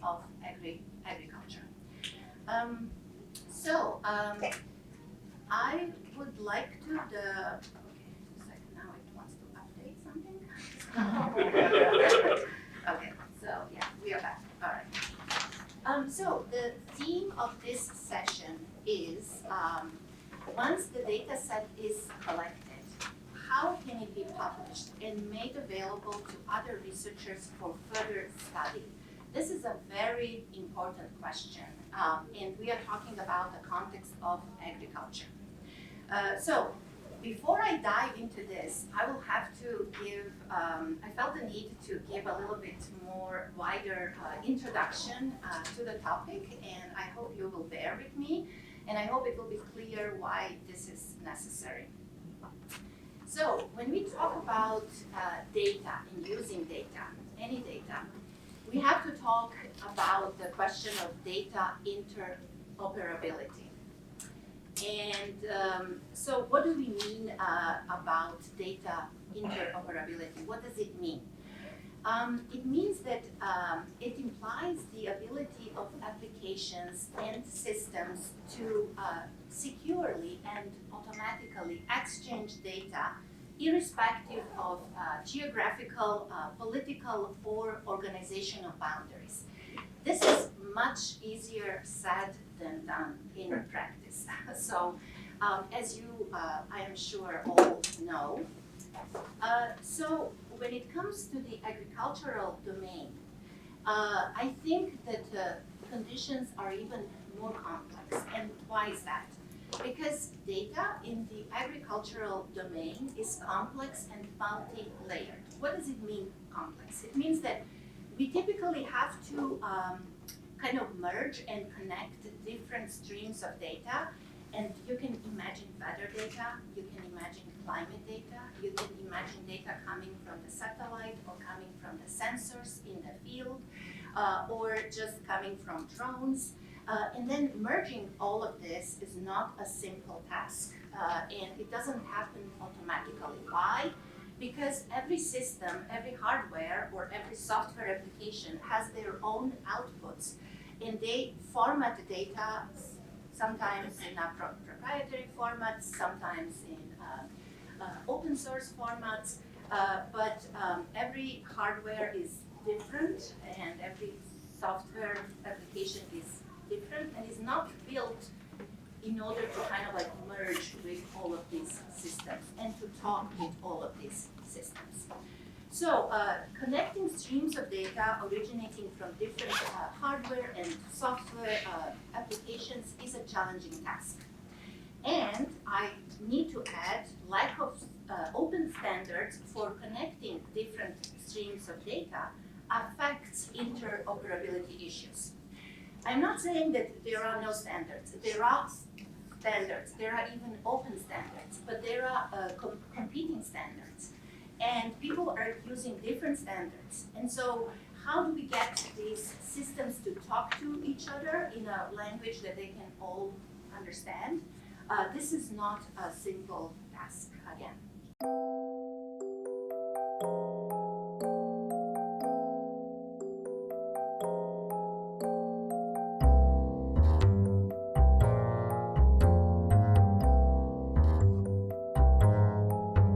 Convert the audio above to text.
of agriculture. I would like to okay, just a second, now it wants to update something. Okay, so yeah, we are back. All right. So the theme of this session is once the data set is collected, how can it be published and made available to other researchers for further study? This is a very important question, and we are talking about the context of agriculture. So before I dive into this, I will have to give, I felt the need to give a little bit more wider introduction to the topic, and I hope you will bear with me, and I hope it will be clear why this is necessary. So when we talk about data and using data, any data, we have to talk about the question of data interoperability. And so what do we mean about data interoperability? What does it mean? It means that it implies the ability of applications and systems to securely and automatically exchange data irrespective of geographical, political, or organizational boundaries. This is much easier said than done in practice. So, as you, I am sure, all know, so when it comes to the agricultural domain, I think that conditions are even more complex. And why is that? Because data in the agricultural domain is complex and multi-layered. What does it mean, complex? It means that we typically have to kind of merge and connect different streams of data. And you can imagine weather data, you can imagine climate data, you can imagine data coming from the satellite or coming from the sensors in the field, or just coming from drones. And then merging all of this is not a simple task, and it doesn't happen automatically. Why? Because every system, every hardware, or every software application has their own outputs, and they format the data sometimes in a proprietary formats, sometimes in open source formats, but every hardware is different, and every software application is different and is not built in order to kind of like merge with all of these systems and to talk with all of these systems. So connecting streams of data originating from different hardware and software applications is a challenging task. And I need to add lack of open standards for connecting different streams of data affects interoperability issues. I'm not saying that there are no standards. There are standards. There are even open standards, but there are competing standards. And people are using different standards. And so how do we get these systems to talk to each other in a language that they can all understand? This is not a simple task, again.